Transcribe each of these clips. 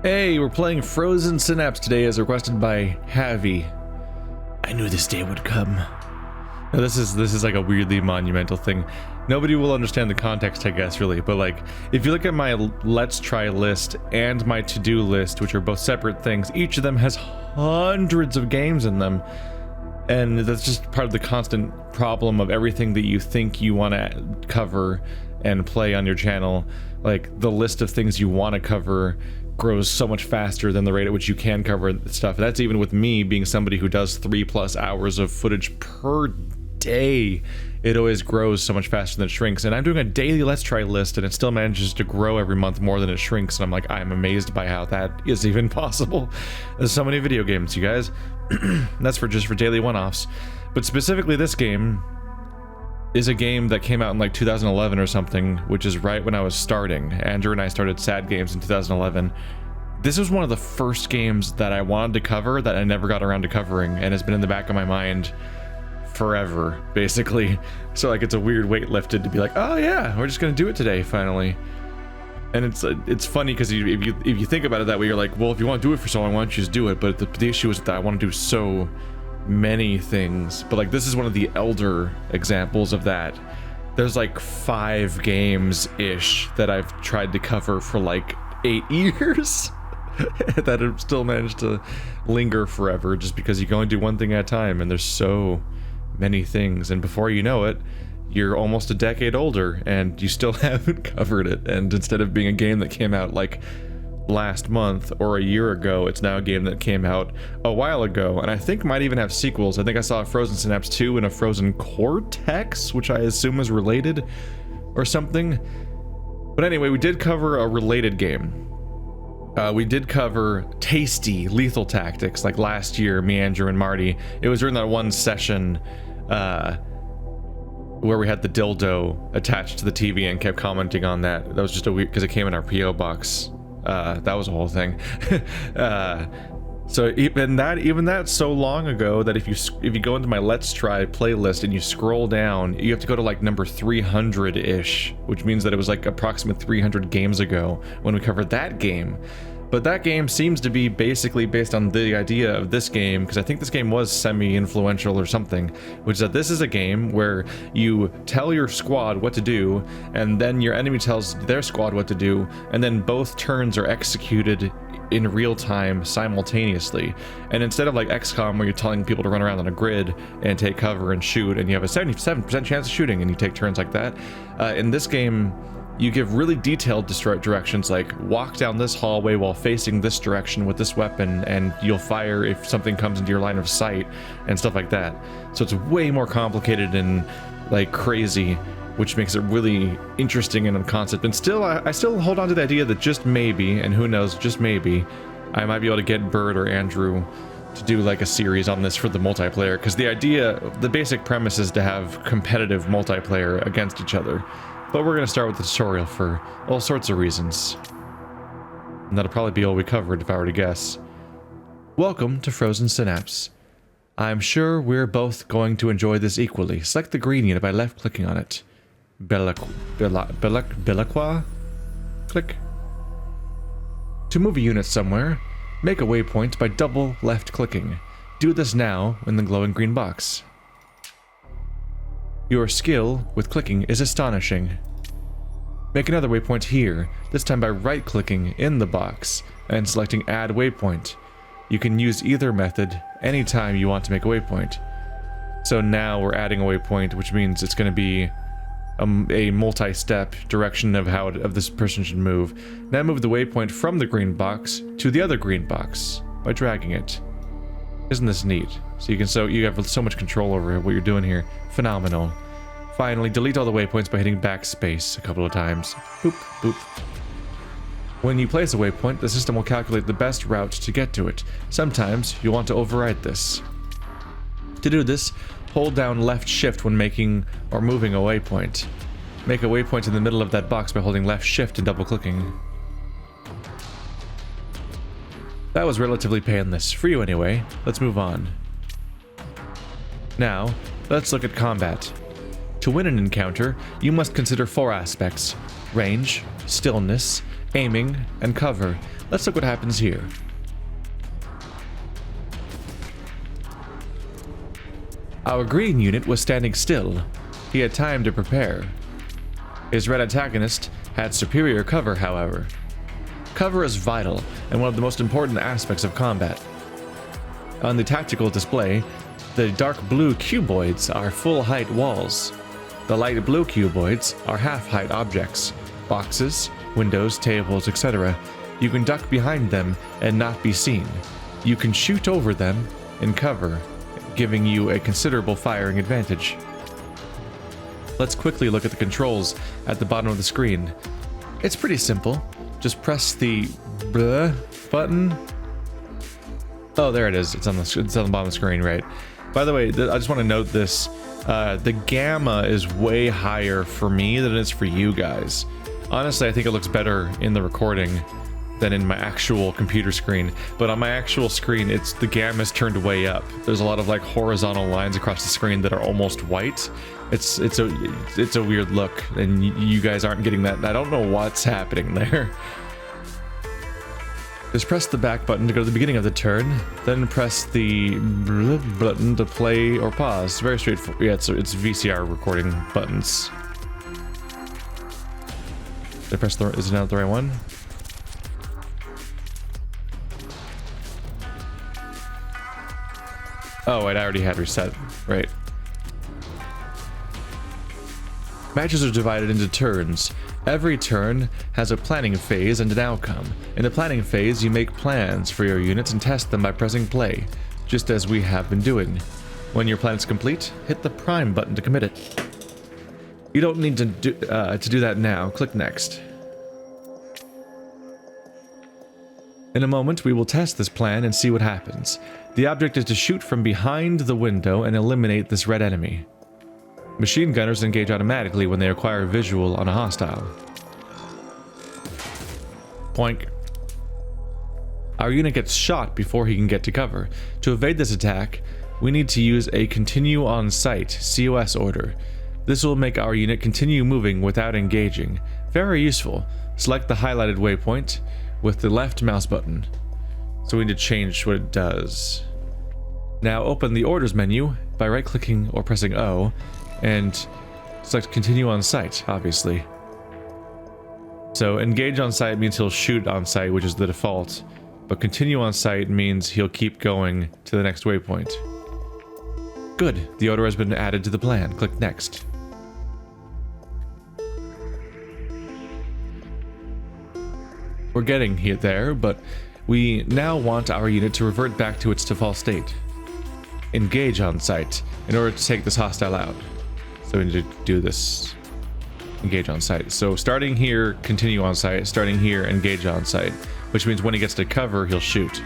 Hey, we're playing Frozen Synapse today as requested by Javi. I knew this day would come. Now this is like a weirdly monumental thing. Nobody will understand the context, I guess, really, but like, if you look at my let's try list and my to-do list, which are both separate things, each of them has hundreds of games in them. And that's just part of the constant problem of everything that you think you want to cover and play on your channel. Like, the list of things you want to cover grows so much faster than the rate at which you can cover stuff. That's even with me being somebody who does 3+ hours of footage per day. It always grows so much faster than it shrinks. And I'm doing a daily let's try list and it still manages to grow every month more than it shrinks. And I'm like, I'm amazed by how that is even possible. There's so many video games, you guys. That's just for daily one-offs. But specifically this game is a game that came out in like 2011 or something, which is right when I was starting. Andrew and I started Sad Games in 2011. This was one of the first games that I wanted to cover that I never got around to covering, and has been in the back of my mind forever, basically. So like, it's a weird weight lifted to be like, oh yeah, we're just gonna do it today, finally. And it's funny because if you think about it that way, you're like, well, if you want to do it for so long, why don't you just do it? But the issue is that I want to do so many things. But like, this is one of the elder examples of that. There's like 5 games ish that I've tried to cover for like 8 years that have still managed to linger forever, just because you can only do one thing at a time, and there's so many things, and before you know it, you're almost a decade older and you still haven't covered it. And instead of being a game that came out like last month or a year ago, it's now a game that came out a while ago, and I think might even have sequels. I think I saw a Frozen Synapse 2 and a Frozen Cortex, which I assume is related or something. But anyway, we did cover a related game. We did cover Tasty Lethal Tactics like last year, me, Andrew, and Marty. It was during that one session where we had the dildo attached to the TV and kept commenting on that. That was just a weird, because it came in our PO box. That was a whole thing. So even that so long ago that if you go into my Let's Try playlist and you scroll down, you have to go to like number 300-ish, which means that it was like approximately 300 games ago when we covered that game. But that game seems to be basically based on the idea of this game, because I think this game was semi-influential or something, which is that this is a game where you tell your squad what to do, and then your enemy tells their squad what to do, and then both turns are executed in real time simultaneously. And instead of like XCOM where you're telling people to run around on a grid and take cover and shoot, and you have a 77% chance of shooting and you take turns like that, in this game you give really detailed directions, like walk down this hallway while facing this direction with this weapon, and you'll fire if something comes into your line of sight and stuff like that. So it's way more complicated and like crazy, which makes it really interesting in a concept. And still, I still hold on to the idea that just maybe, and who knows, just maybe, I might be able to get Bird or Andrew to do like a series on this for the multiplayer, because the basic premise is to have competitive multiplayer against each other. But we're going to start with the tutorial for all sorts of reasons. And that'll probably be all we covered if I were to guess. Welcome to Frozen Synapse. I'm sure we're both going to enjoy this equally. Select the green unit by left-clicking on it. Belaqua? Click. To move a unit somewhere, make a waypoint by double left-clicking. Do this now in the glowing green box. Your skill with clicking is astonishing. Make another waypoint here, this time by right-clicking in the box and selecting Add Waypoint. You can use either method anytime you want to make a waypoint. So now we're adding a waypoint, which means it's going to be a multi-step direction of how this person should move. Now move the waypoint from the green box to the other green box by dragging it. Isn't this neat? So you have so much control over what you're doing here. Phenomenal. Finally, delete all the waypoints by hitting backspace a couple of times. Boop, boop. When you place a waypoint, the system will calculate the best route to get to it. Sometimes you'll want to override this. To do this, hold down left shift when making or moving a waypoint. Make a waypoint in the middle of that box by holding left shift and double clicking. That was relatively painless, for you anyway. Let's move on. Now, let's look at combat. To win an encounter, you must consider 4 aspects. range, stillness, aiming, and cover. Let's look what happens here. Our green unit was standing still. He had time to prepare. His red antagonist had superior cover, however. Cover is vital and one of the most important aspects of combat. On the tactical display, the dark blue cuboids are full-height walls. The light blue cuboids are half-height objects, boxes, windows, tables, etc. You can duck behind them and not be seen. You can shoot over them in cover, giving you a considerable firing advantage. Let's quickly look at the controls at the bottom of the screen. It's pretty simple. Just press the button. Oh, there it is. It's on the bottom of the screen, right? By the way, I just want to note this. The gamma is way higher for me than it is for you guys. Honestly, I think it looks better in the recording than in my actual computer screen. But on my actual screen, the gamma is turned way up. There's a lot of like horizontal lines across the screen that are almost white. It's a weird look, and you guys aren't getting that. I don't know what's happening there. Just press the back button to go to the beginning of the turn, then press the button to play or pause. Very straightforward. Yeah, it's VCR recording buttons. Did I press is it not the right one? Oh, wait, I already had reset. Right. Matches are divided into turns. Every turn has a planning phase and an outcome. In the planning phase, you make plans for your units and test them by pressing play, just as we have been doing. When your plan is complete, hit the prime button to commit it. You don't need to do that now. Click next. In a moment, we will test this plan and see what happens. The object is to shoot from behind the window and eliminate this red enemy. Machine gunners engage automatically when they acquire visual on a hostile. Poink. Our unit gets shot before he can get to cover. To evade this attack, we need to use a continue on sight COS order. This will make our unit continue moving without engaging. Very useful. Select the highlighted waypoint with the left mouse button. So we need to change what it does. Now open the orders menu by right-clicking or pressing O, and select continue on sight, obviously. So engage on sight means he'll shoot on sight, which is the default, but continue on sight means he'll keep going to the next waypoint. Good, the order has been added to the plan. Click next. We're getting here there, but we now want our unit to revert back to its default state. Engage on sight in order to take this hostile out. So we need to do this. Engage on sight. So starting here, continue on sight. Starting here, engage on sight. Which means when he gets to cover, he'll shoot.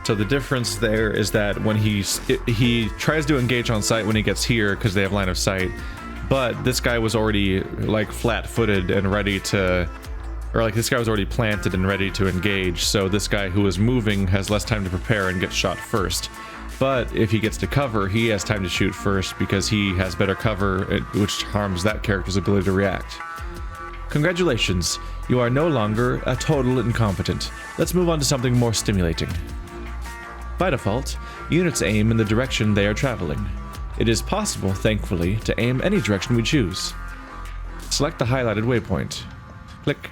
So the difference there is that when he tries to engage on sight when he gets here because they have line of sight, but this guy was already like flat-footed and ready to, or like this guy was already planted and ready to engage, so this guy who is moving has less time to prepare and gets shot first. But if he gets to cover, he has time to shoot first because he has better cover, which harms that character's ability to react. Congratulations, you are no longer a total incompetent. Let's move on to something more stimulating. By default, units aim in the direction they are traveling. It is possible, thankfully, to aim any direction we choose. Select the highlighted waypoint. Click.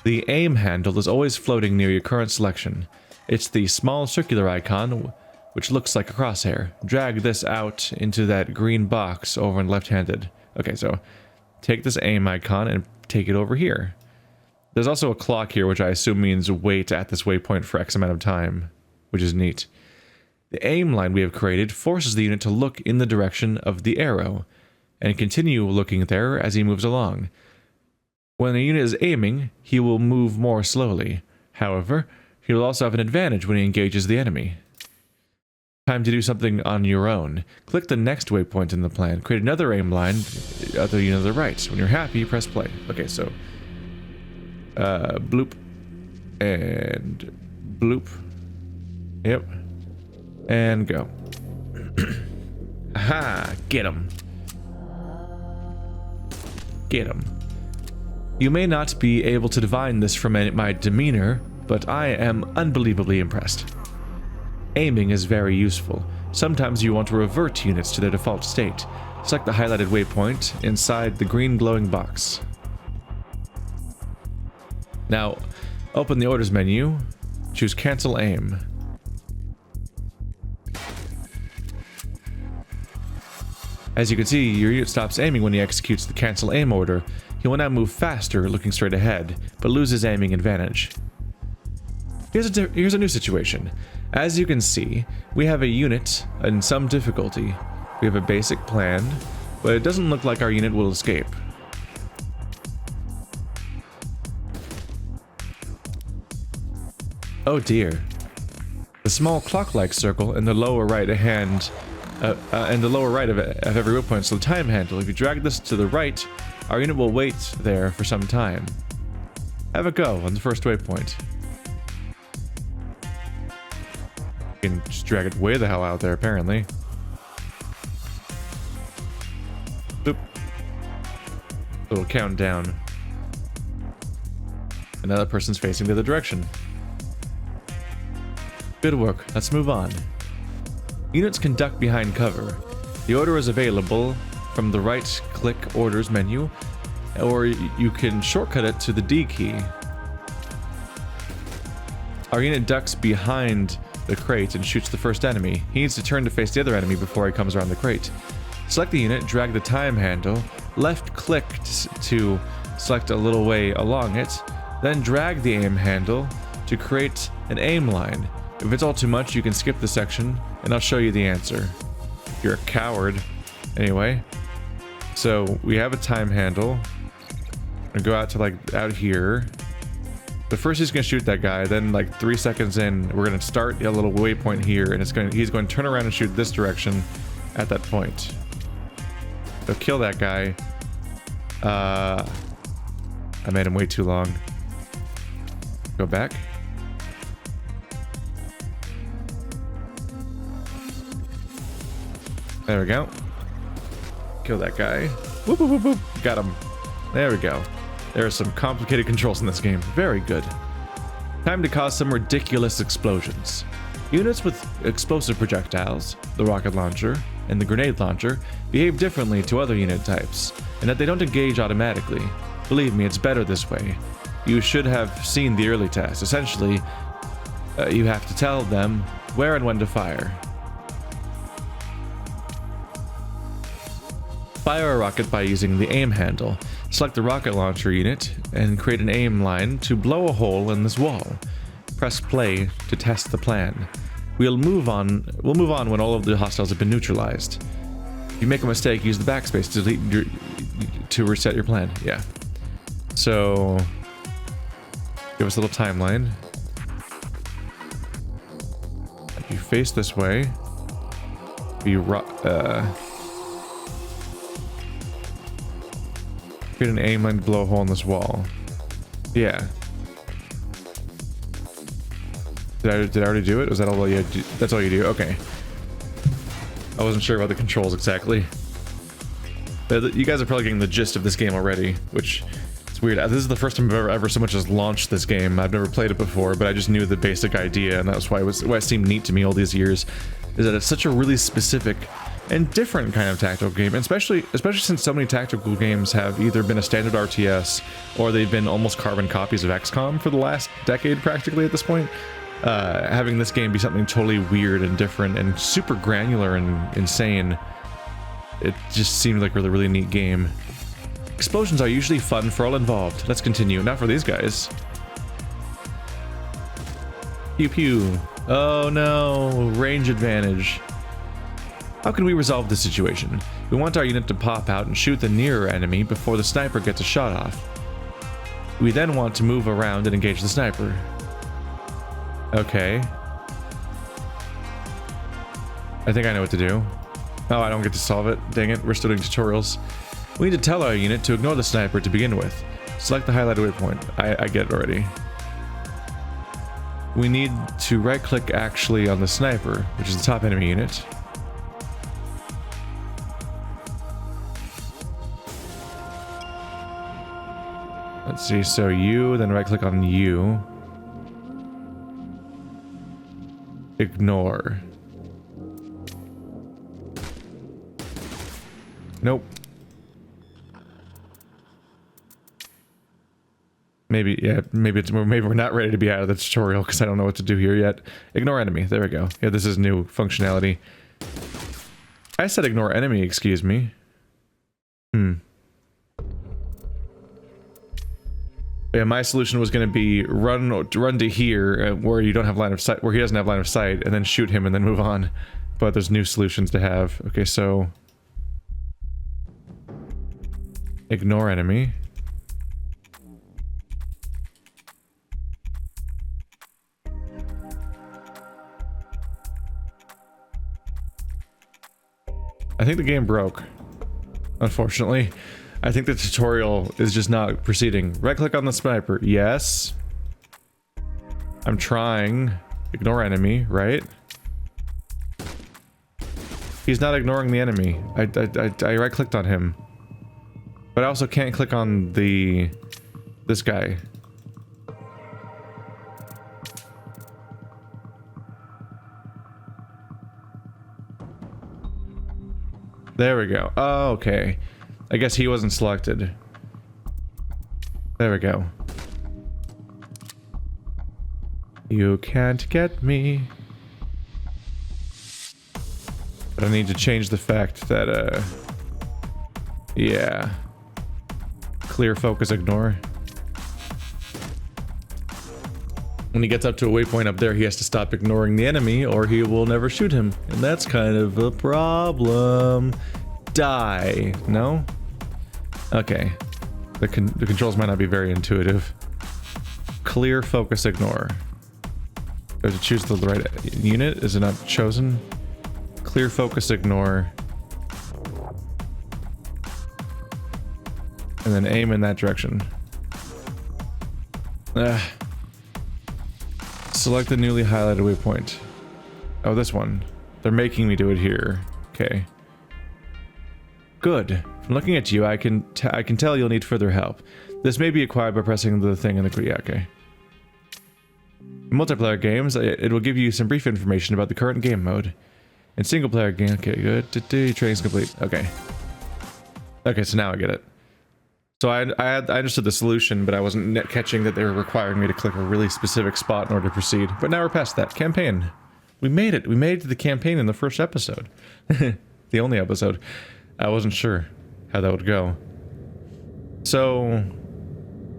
The aim handle is always floating near your current selection. It's the small circular icon, which looks like a crosshair. Drag this out into that green box over on left-handed. Okay, so take this aim icon and take it over here. There's also a clock here, which I assume means wait at this waypoint for X amount of time, which is neat. The aim line we have created forces the unit to look in the direction of the arrow, and continue looking there as he moves along. When a unit is aiming, he will move more slowly. However, he will also have an advantage when he engages the enemy. Time to do something on your own. Click the next waypoint in the plan. Create another aim line, other unit to the right. When you're happy, press play. Okay, so bloop and bloop. Yep. And go. Aha! Get him. Get him. You may not be able to divine this from my demeanor, but I am unbelievably impressed. Aiming is very useful. Sometimes you want to revert units to their default state. Select the highlighted waypoint inside the green glowing box. Now, open the orders menu, choose Cancel Aim. As you can see, your unit stops aiming when he executes the Cancel Aim order. He will now move faster, looking straight ahead, but loses aiming advantage. Here's a new situation. As you can see, we have a unit in some difficulty. We have a basic plan, but it doesn't look like our unit will escape. Oh dear. The small clock-like circle in the lower right hand, of every waypoint is the time handle. If you drag this to the right, our unit will wait there for some time. Have a go on the first waypoint. You can just drag it way the hell out there, apparently. Boop. Little countdown. Another person's facing the other direction. Good work. Let's move on. Units can duck behind cover. The order is available from the right-click Orders menu, or you can shortcut it to the D key. Our unit ducks behind the crate and shoots the first enemy. He needs to turn to face the other enemy before he comes around the crate. Select the unit, drag the time handle, left-click to select a little way along it, then drag the aim handle to create an aim line. If it's all too much, you can skip the section, and I'll show you the answer. You're a coward. Anyway, so we have a time handle. And go out to like out here. But first he's gonna shoot that guy. Then like 3 seconds in, we're gonna start a little waypoint here, and he's going to turn around and shoot this direction at that point. So kill that guy. I made him wait too long. Go back. There we go. Kill that guy. Whoop, whoop, whoop, whoop. Got him. There we go. There are some complicated controls in this game. Very good. Time to cause some ridiculous explosions. Units with explosive projectiles, the rocket launcher, and the grenade launcher, behave differently to other unit types, and that they don't engage automatically. Believe me, it's better this way. You should have seen the early test. Essentially, you have to tell them where and when to fire. Fire a rocket by using the aim handle. Select the rocket launcher unit and create an aim line to blow a hole in this wall. Press play to test the plan. We'll move on when all of the hostiles have been neutralized. If you make a mistake, use the backspace to reset your plan. Yeah. So give us a little timeline. If you face this way, create an aim line to blow a hole in this wall. Yeah. Did I already do it? Was that all you had to do? That's all you do? Okay. I wasn't sure about the controls exactly. But you guys are probably getting the gist of this game already, which is weird. This is the first time I've ever so much as launched this game. I've never played it before, but I just knew the basic idea, and that's why it seemed neat to me all these years, is that it's such a really specific and different kind of tactical game, and especially since so many tactical games have either been a standard RTS or they've been almost carbon copies of XCOM for the last decade practically at this point. Having this game be something totally weird and different and super granular and insane, it just seemed like a really, really neat game. Explosions are usually fun for all involved. Let's continue. Not for these guys. Pew pew. Oh no, range advantage. How can we resolve this situation? We want our unit to pop out and shoot the nearer enemy before the sniper gets a shot off. We then want to move around and engage the sniper. Okay. I think I know what to do. Oh, I don't get to solve it. Dang it, we're still doing tutorials. We need to tell our unit to ignore the sniper to begin with. Select the highlighted waypoint. I get it already. We need to right-click actually on the sniper, which is the top enemy unit. Let's see, so you, then right click on you. Ignore. Nope. Maybe, yeah, maybe we're not ready to be out of the tutorial because I don't know what to do here yet. Ignore enemy, there we go. Yeah, this is new functionality. I said ignore enemy, excuse me. Yeah, my solution was going to be run to here where you don't have line of sight, where he doesn't have line of sight, and then shoot him and then move on. But there's new solutions to have. Okay, so ignore enemy. I think the game broke, unfortunately. I think the tutorial is just not proceeding. Right click on the sniper. Yes. I'm trying. Ignore enemy, right? He's not ignoring the enemy. I right clicked on him. But I also can't click on this guy. There we go. Oh, okay. I guess he wasn't selected. There we go. You can't get me. But I need to change the fact that, yeah. Clear, focus, ignore. When he gets up to a waypoint up there, he has to stop ignoring the enemy or he will never shoot him. And that's kind of a problem. Die. No? Okay. The controls might not be very intuitive. Clear, focus, ignore. Do I have to choose the right unit? Is it not chosen? Clear, focus, ignore. And then aim in that direction. Select the newly highlighted waypoint. Oh, this one. They're making me do it here. Okay. Good. From looking at you, I can tell you'll need further help. This may be acquired by pressing the thing in the... Yeah, okay. In multiplayer games, it will give you some brief information about the current game mode. In single player game... Okay, good. Training's complete. Okay. Okay, so now I get it. So I understood the solution, but I wasn't catching that they were requiring me to click a really specific spot in order to proceed. But now we're past that. Campaign. We made it. We made it to the campaign in the first episode. The only episode. I wasn't sure how that would go. So,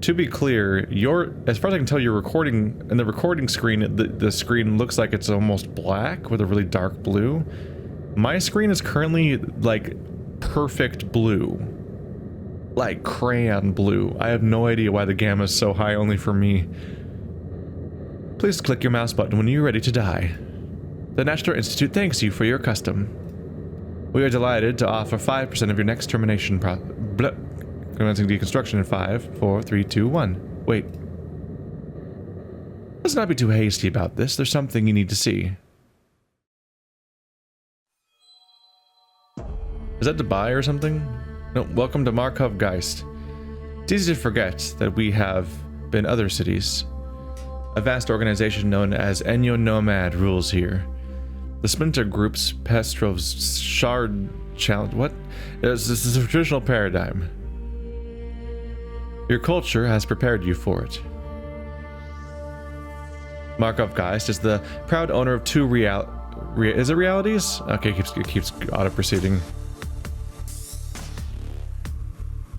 to be clear, as far as I can tell, you're recording, in the recording screen, the screen looks like it's almost black with a really dark blue. My screen is currently, like, perfect blue. Like crayon blue. I have no idea why the gamma is so high only for me. Please click your mouse button when you're ready to die. The National Institute thanks you for your custom. We are delighted to offer 5% of your next termination commencing deconstruction in 5, 4, 3, 2, 1. Wait. Let's not be too hasty about this. There's something you need to see. Is that to buy or something? No, welcome to Markov Geist. It's easy to forget that we have been other cities. A vast organization known as Enyo Nomad rules here. The splinter groups, Pestrov's Shard Challenge. What? This is a traditional paradigm. Your culture has prepared you for it. Markov Geist is the proud owner of two is it realities? Okay, it keeps auto-proceeding.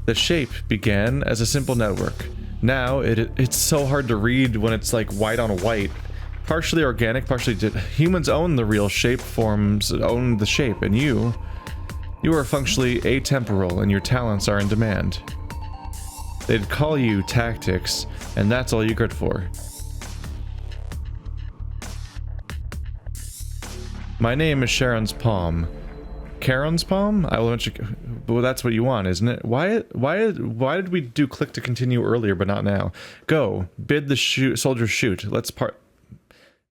The shape began as a simple network. Now it's so hard to read when it's like white on white. Partially organic, partially humans own the real shape forms, own the shape, and you are functionally atemporal and your talents are in demand. They'd call you tactics, and that's all you're good for. My name is Sharon's Palm. Charon's Palm? I will eventually... Well, that's what you want, isn't it? Why did we do click to continue earlier, but not now? Go. Bid the soldiers shoot. Let's part...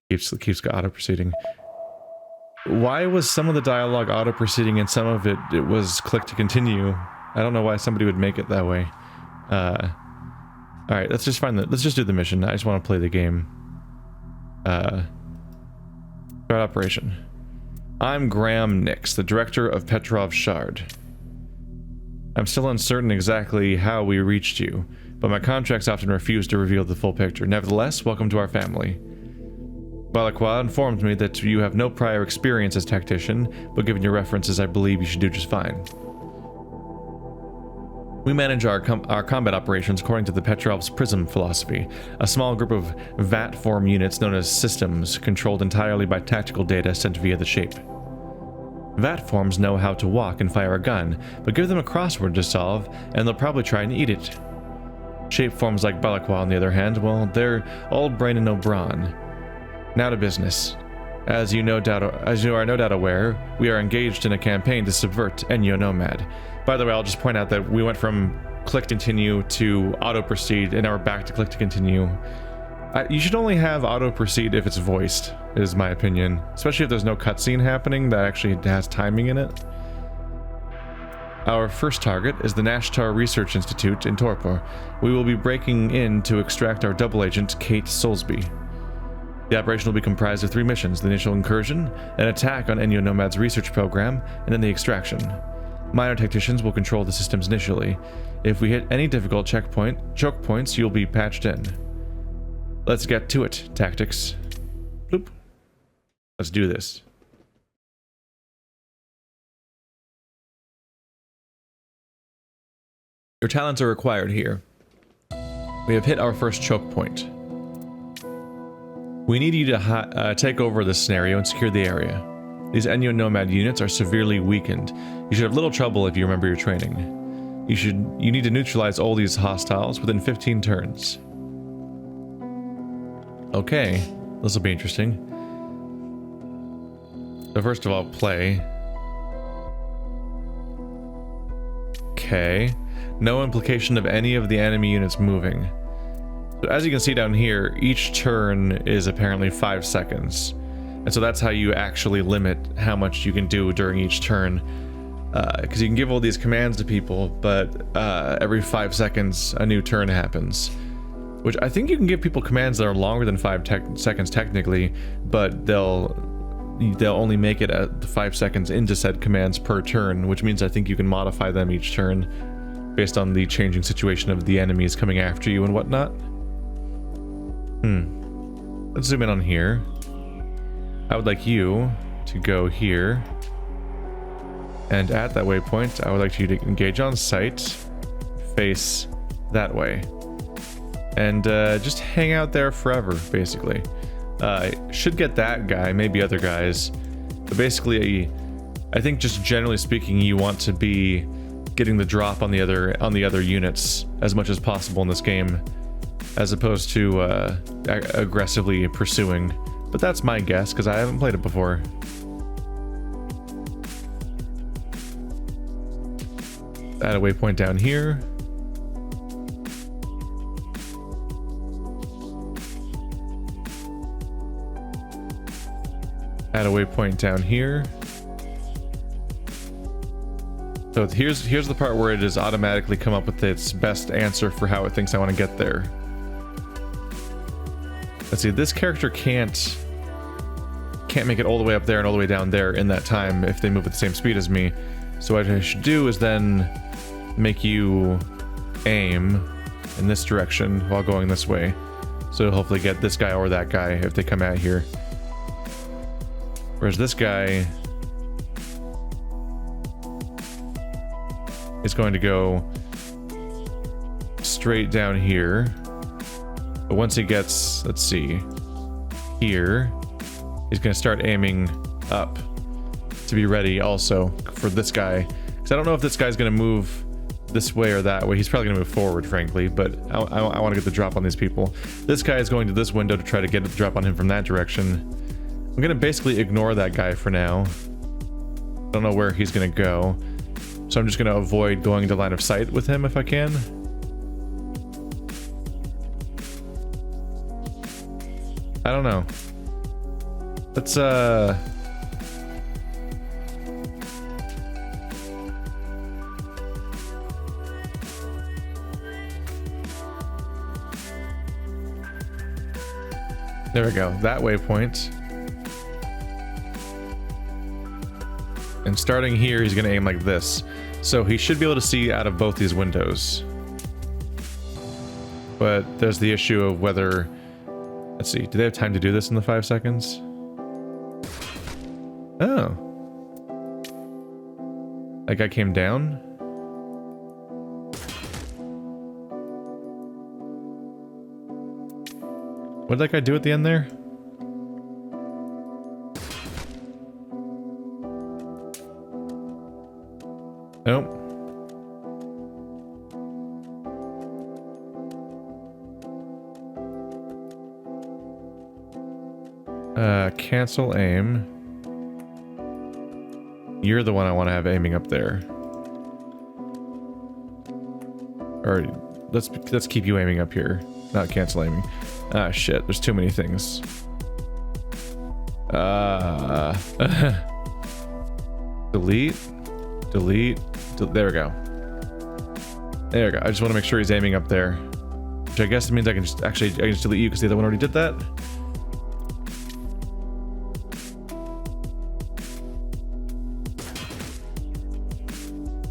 Keeps auto-proceeding. Why was some of the dialogue auto-proceeding and some of it was click to continue? I don't know why somebody would make it that way. All right, let's just find the. Let's just do the mission. I just want to play the game. Start operation. I'm Graham Nix, the director of Petrov's Shard. I'm still uncertain exactly how we reached you, but my contracts often refuse to reveal the full picture. Nevertheless, welcome to our family. Ballard informed me that you have no prior experience as tactician, but given your references, I believe you should do just fine. We manage our combat operations according to the Petrov's Prism philosophy, a small group of VAT-form units known as systems, controlled entirely by tactical data sent via the shape. VAT forms know how to walk and fire a gun, but give them a crossword to solve, and they'll probably try and eat it. Shape forms like Ballard, on the other hand, well, they're all brain and no brawn. Now to business. As you are no doubt aware, we are engaged in a campaign to subvert Enyo Nomad. By the way, I'll just point out that we went from click continue to auto proceed, and now we're back to click to continue. You should only have auto proceed if it's voiced, is my opinion. Especially if there's no cutscene happening that actually has timing in it. Our first target is the Nashtar Research Institute in Torpor. We will be breaking in to extract our double agent, Kate Soulsby. The operation will be comprised of 3 missions: the initial incursion, an attack on Enyo Nomad's research program, and then the extraction. Minor tacticians will control the systems initially. If we hit any difficult choke points, you'll be patched in. Let's get to it, tactics. Bloop. Let's do this. Your talents are required here. We have hit our first choke point. We need you to take over this scenario and secure the area. These Enyo Nomad units are severely weakened. You should have little trouble if you remember your training. You need to neutralize all these hostiles within 15 turns. Okay, this will be interesting. So first of all, play. Okay. No implication of any of the enemy units moving. So as you can see down here, each turn is apparently 5 seconds. And so that's how you actually limit how much you can do during each turn. Because you can give all these commands to people, but every 5 seconds a new turn happens. Which I think you can give people commands that are longer than 5 seconds technically, but they'll only make it at 5 seconds into said commands per turn, which means I think you can modify them each turn based on the changing situation of the enemies coming after you and whatnot. Let's zoom in on here. I would like you to go here, and at that waypoint, I would like you to engage on sight, face that way, and just hang out there forever, basically. Should get that guy, maybe other guys, but basically, I think just generally speaking, you want to be getting the drop on the other units as much as possible in this game, as opposed to aggressively pursuing. But that's my guess, because I haven't played it before. Add a waypoint down here. Add a waypoint down here. So here's the part where it has automatically come up with its best answer for how it thinks I want to get there. Let's see, this character can't make it all the way up there and all the way down there in that time if they move at the same speed as me. So what I should do is then make you aim in this direction while going this way. So hopefully get this guy or that guy if they come out here. Whereas this guy is going to go straight down here. But once he gets, let's see, here, he's going to start aiming up to be ready also for this guy. Because I don't know if this guy's going to move this way or that way. He's probably going to move forward, frankly, but I want to get the drop on these people. This guy is going to this window to try to get the drop on him from that direction. I'm going to basically ignore that guy for now. I don't know where he's going to go. So I'm just going to avoid going into line of sight with him if I can. I don't know. Let's There we go. That waypoint. And starting here, he's going to aim like this. So he should be able to see out of both these windows. But there's the issue of whether... Let's see. Do they have time to do this in the 5 seconds? Oh. That guy came down? What did that guy do at the end there? Nope. Cancel aim. You're the one I want to have aiming up there. Or let's keep you aiming up here. Not cancel aiming. Ah shit, there's too many things. Delete. Delete. There we go. There we go. I just want to make sure he's aiming up there. Which I guess means I can just delete you because the other one already did that.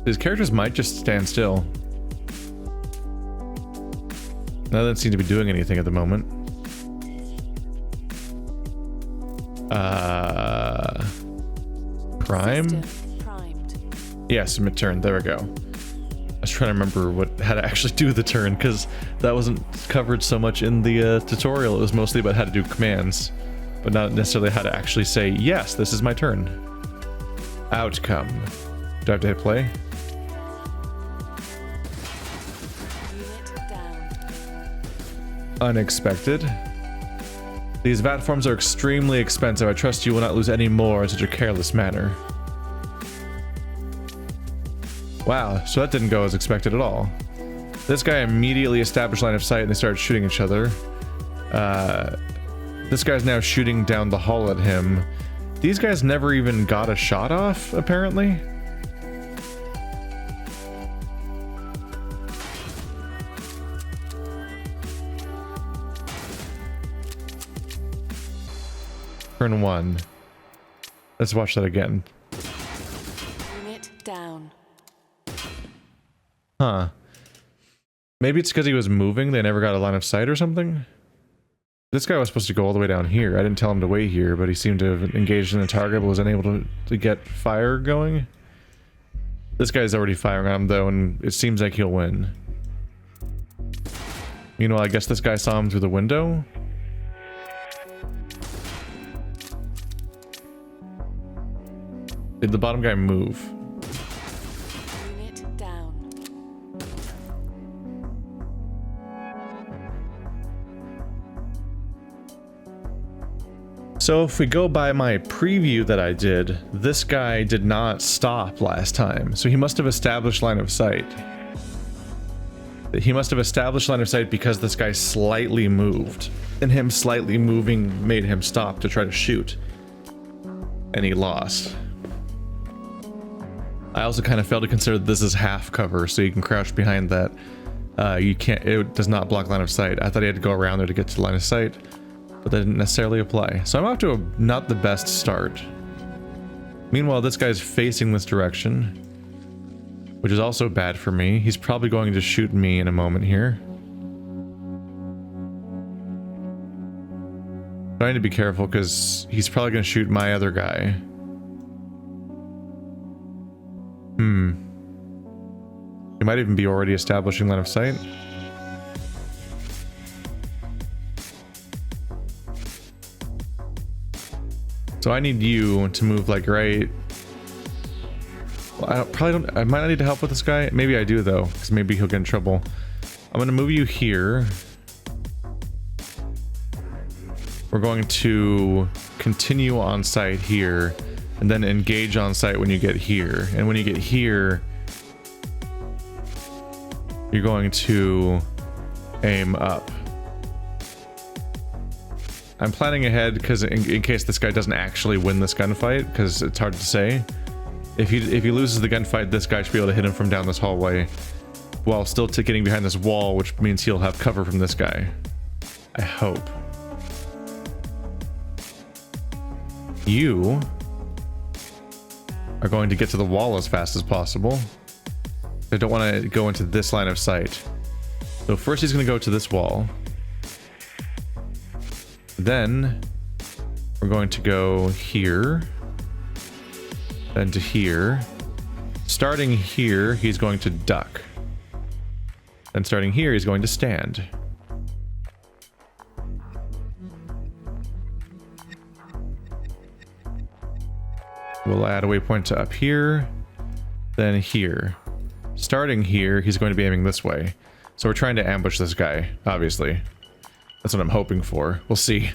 His characters might just stand still. That doesn't seem to be doing anything at the moment. Prime? Yeah, submit turn. There we go. I was trying to remember how to actually do the turn, because that wasn't covered so much in the tutorial. It was mostly about how to do commands, but not necessarily how to actually say, yes, this is my turn. Outcome. Do I have to hit play? Unexpected. These vat forms are extremely expensive. I trust you will not lose any more in such a careless manner. Wow, so that didn't go as expected at all. This guy immediately established line of sight and they started shooting each other. This guy's now shooting down the hall at him. These guys never even got a shot off, apparently. Turn 1. Let's watch that again. Unit down. Huh. Maybe it's because he was moving, they never got a line of sight or something? This guy was supposed to go all the way down here. I didn't tell him to wait here, but he seemed to have engaged in the target but was unable to get fire going. This guy's already firing on him though, and it seems like he'll win. Meanwhile, I guess this guy saw him through the window? Did the bottom guy move? Unit down. So if we go by my preview that I did, this guy did not stop last time. So he must have established line of sight. He must have established line of sight because this guy slightly moved. And him slightly moving made him stop to try to shoot. And he lost. I also kind of failed to consider that this is half cover, so you can crouch behind that. You can't, it does not block line of sight. I thought he had to go around there to get to line of sight, but that didn't necessarily apply. So I'm off to not the best start. Meanwhile, this guy's facing this direction, which is also bad for me. He's probably going to shoot me in a moment here. So I need to be careful because he's probably going to shoot my other guy. He might even be already establishing line of sight. So I need you to move like right. Well, I might not need to help with this guy. Maybe I do though, because maybe he'll get in trouble. I'm gonna move you here. We're going to continue on site here, and then engage on site when you get here. And when you get here, you're going to aim up. I'm planning ahead because in case this guy doesn't actually win this gunfight, because it's hard to say. If he loses the gunfight, this guy should be able to hit him from down this hallway while still getting behind this wall, which means he'll have cover from this guy. I hope. You are going to get to the wall as fast as possible. I don't want to go into this line of sight. So first he's going to go to this wall. Then we're going to go here. Then to here. Starting here, he's going to duck. Then starting here, he's going to stand. We'll add a waypoint to up here, then here. Starting here, he's going to be aiming this way. So we're trying to ambush this guy, obviously. That's what I'm hoping for. We'll see.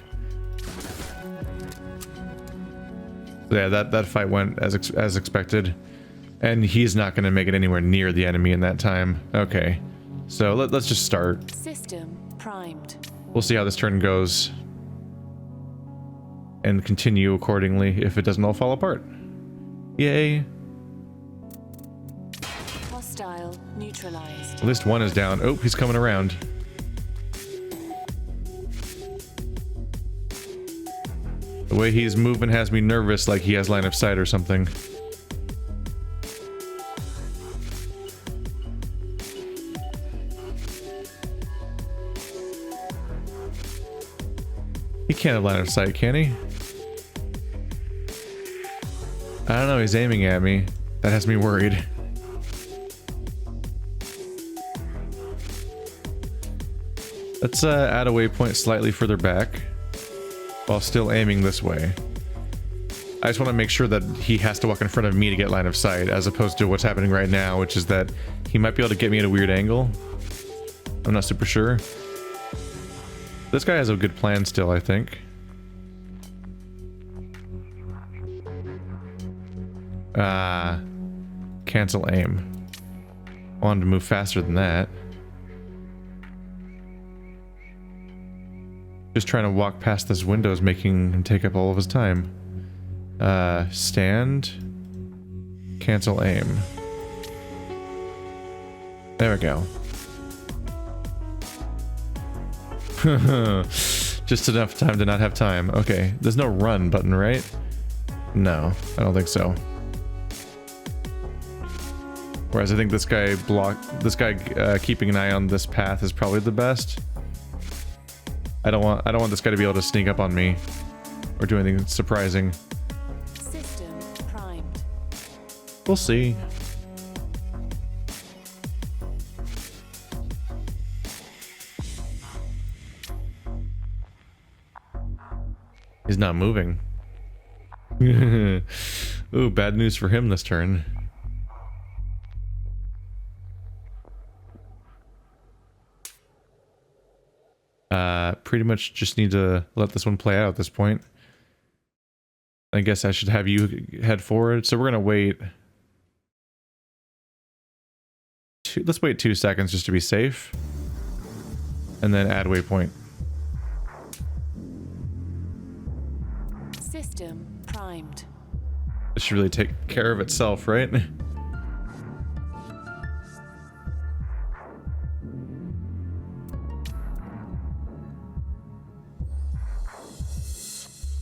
Yeah, that fight went as expected. And he's not going to make it anywhere near the enemy in that time. Okay. So let's just start. System primed. We'll see how this turn goes. And continue accordingly if it doesn't all fall apart. Yay. Hostile neutralized. At least one is down. Oh, he's coming around. The way he's moving has me nervous, like he has line of sight or something. He can't have line of sight, can he? I don't know, he's aiming at me. That has me worried. Let's add a waypoint slightly further back while still aiming this way. I just want to make sure that he has to walk in front of me to get line of sight, as opposed to what's happening right now, which is that he might be able to get me at a weird angle. I'm not super sure. This guy has a good plan still, I think. Cancel aim. I wanted to move faster than that. Just trying to walk past this window is making him take up all of his time. Stand. Cancel aim. There we go. Just enough time to not have time. Okay, there's no run button, right? No, I don't think so. Whereas I think this guy keeping an eye on this path is probably the best. I don't want this guy to be able to sneak up on me or do anything surprising. System primed. We'll see. He's not moving. Ooh, bad news for him this turn. Pretty much just need to let this one play out at this point. I guess I should have you head forward. So we're gonna wait. Let's wait 2 seconds just to be safe. And then add waypoint. System primed. This should really take care of itself, right?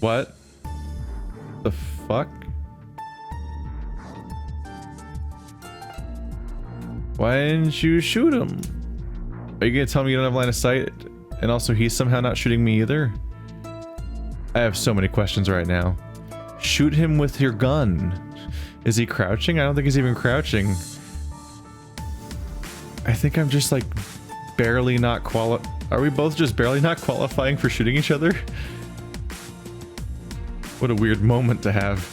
What the fuck? Why didn't you shoot him? Are you gonna tell me you don't have line of sight and also he's somehow not shooting me either? I have so many questions right now. Shoot him with your gun. Is he crouching? I don't think he's even crouching. I think I'm just like barely not Are we both just barely not qualifying for shooting each other? What a weird moment to have.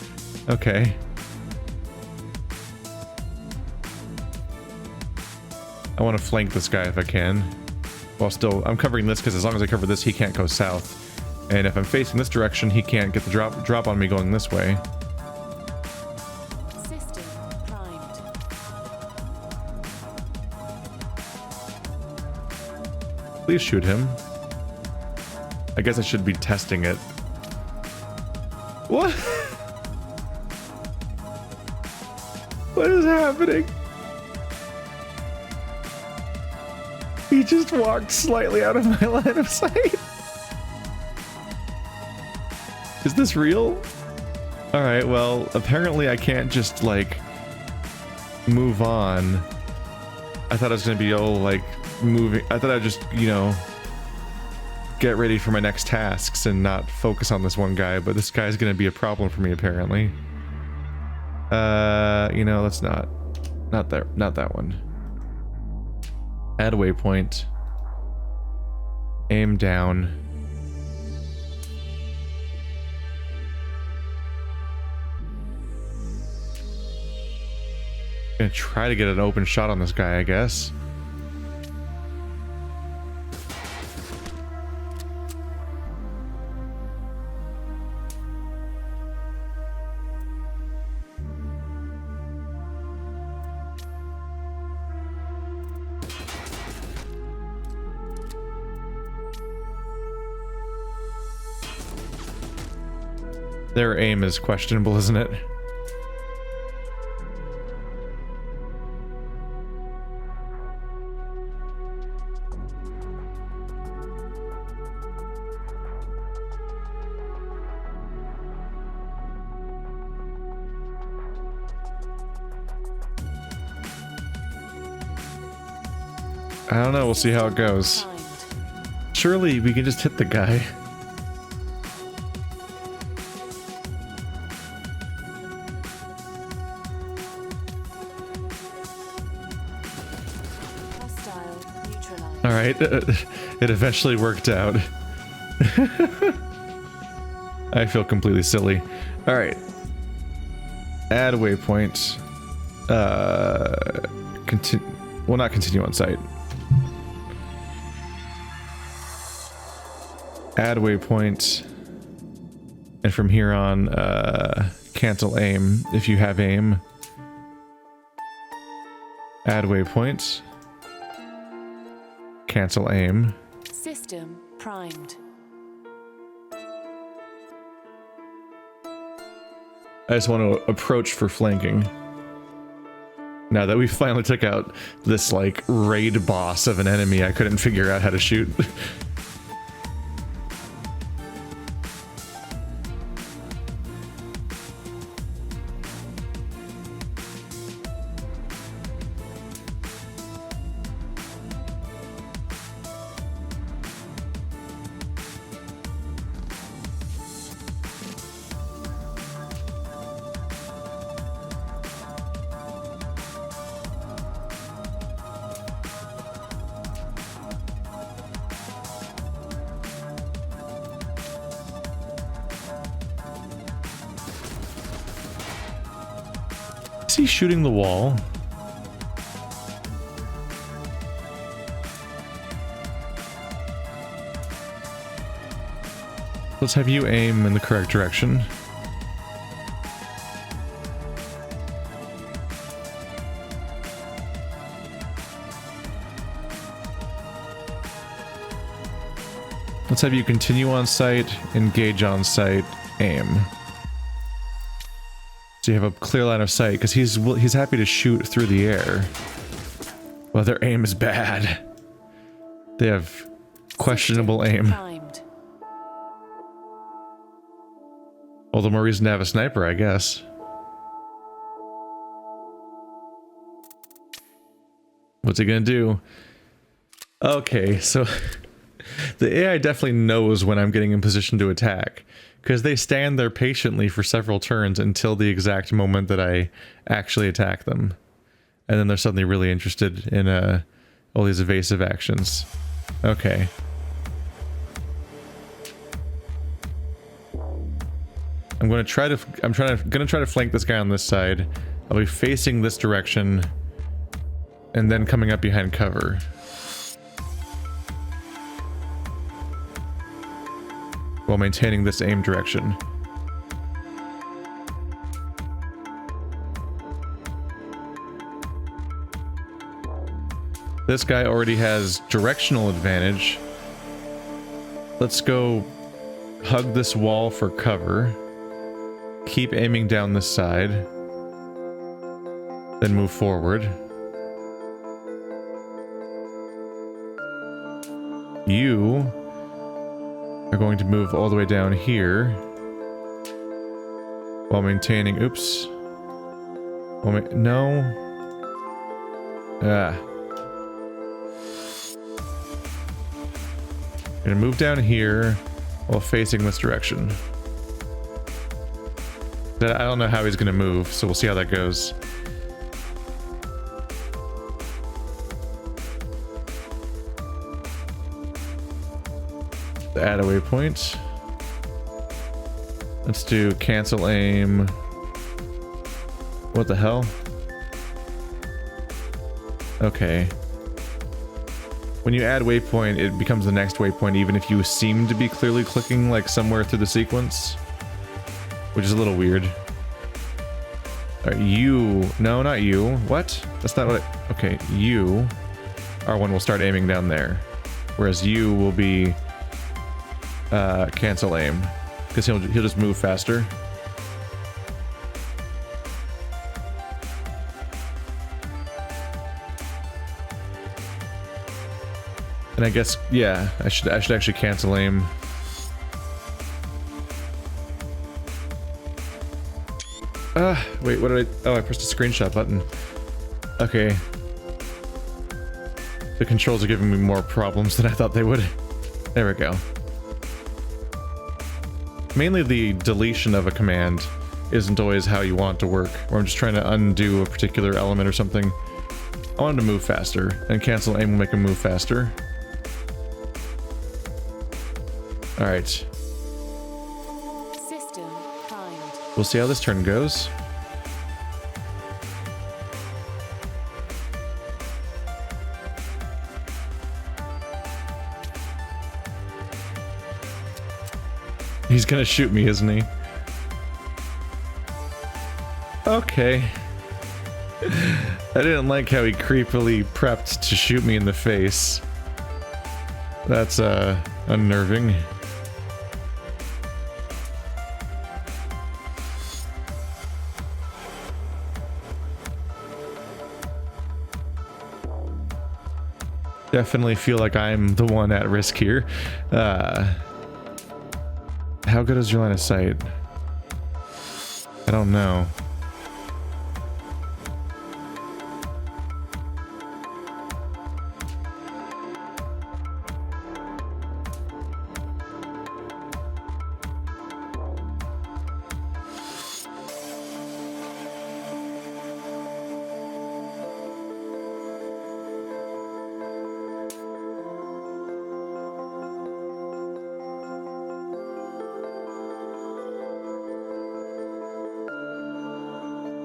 Okay. I want to flank this guy if I can. While still, I'm covering this because as long as I cover this, he can't go south. And if I'm facing this direction, he can't get the drop on me going this way. System primed. Please shoot him. I guess I should be testing it. What? What is happening? He just walked slightly out of my line of sight. Is this real? Alright, well, apparently I can't just, like, move on. I thought I was gonna be all, like, moving. I thought I'd just, you know, get ready for my next tasks and not focus on this one guy, but this guy's gonna be a problem for me, apparently. You know, let's not that one. Add waypoint. Aim down. Gonna try to get an open shot on this guy, I guess. Their aim is questionable, isn't it? I don't know, we'll see how it goes. Primed. Surely we can just hit the guy. Hostile neutralized. Alright, it eventually worked out. I feel completely silly. Alright. Add waypoint. Well, not continue on site. Add waypoint. And from here on, cancel aim if you have aim. Add waypoint. Cancel aim. System primed. I just want to approach for flanking. Now that we finally took out this, like, raid boss of an enemy, I couldn't figure out how to shoot. Is he shooting the wall? Let's have you aim in the correct direction. Let's have you continue on site, engage on site, aim. So you have a clear line of sight, because he's happy to shoot through the air. Well, their aim is bad. They have questionable aim. Primed. All the more reason to have a sniper, I guess. What's he gonna do? Okay, so the AI definitely knows when I'm getting in position to attack, because they stand there patiently for several turns until the exact moment that I actually attack them. And then they're suddenly really interested in all these evasive actions. Okay. gonna try to flank this guy on this side. I'll be facing this direction and then coming up behind cover. While maintaining this aim direction. This guy already has directional advantage. Let's go hug this wall for cover. Keep aiming down this side. Then move forward. You are going to move all the way down here while maintaining. Oops. No. Gonna move down here while facing this direction. I don't know how he's gonna move, so we'll see how that goes. Add a waypoint. Let's do cancel aim. What the hell? Okay. When you add waypoint, it becomes the next waypoint even if you seem to be clearly clicking like somewhere through the sequence. Which is a little weird. Alright, you... No, not you. What? That's not what I... Okay, you are one will start aiming down there. Whereas you will be... cancel aim. Because he'll just move faster. And I guess, yeah, I should actually cancel aim. Wait, what did I... Oh, I pressed a screenshot button. Okay. The controls are giving me more problems than I thought they would. There we go. Mainly the deletion of a command isn't always how you want it to work, or I'm just trying to undo a particular element or something. I want him to move faster, and cancel aim will make him move faster. Alright. System primed. We'll see how this turn goes. He's gonna shoot me, isn't he? Okay. I didn't like how he creepily prepped to shoot me in the face. That's, unnerving. Definitely feel like I'm the one at risk here. How good is your line of sight? I don't know.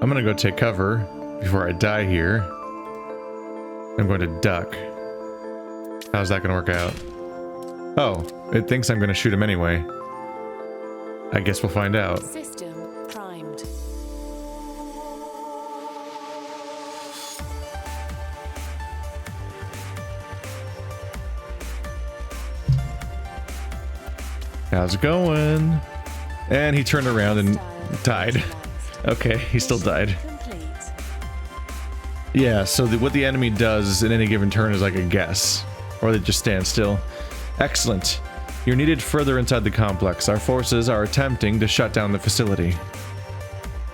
I'm gonna go take cover before I die here. I'm going to duck. How's that gonna work out? Oh, it thinks I'm gonna shoot him anyway. I guess we'll find out. System primed. How's it going? And he turned around and died. Okay, he still died. Complete. Yeah, so what the enemy does in any given turn is like a guess. Or they just stand still. Excellent. You're needed further inside the complex. Our forces are attempting to shut down the facility.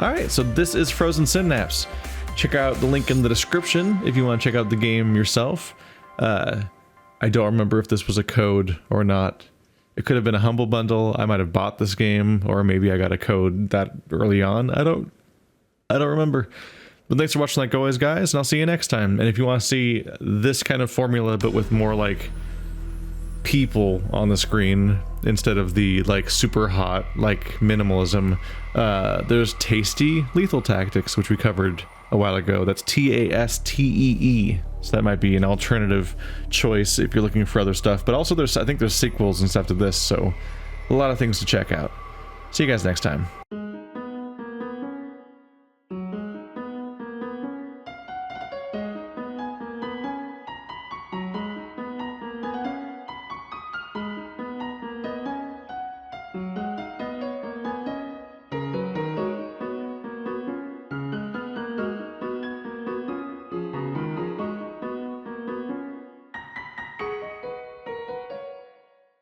Alright, so this is Frozen Synapse. Check out the link in the description if you want to check out the game yourself. I don't remember if this was a code or not. It could have been a Humble Bundle. I might have bought this game, or maybe I got a code that early on. I don't remember. But thanks for watching like always, guys, and I'll see you next time. And if you want to see this kind of formula, but with more like people on the screen instead of the like super hot like minimalism, there's Tasty Lethal Tactics, which we covered a while ago. That's Tastee. So that might be an alternative choice if you're looking for other stuff. But also I think there's sequels and stuff to this, so a lot of things to check out. See you guys next time.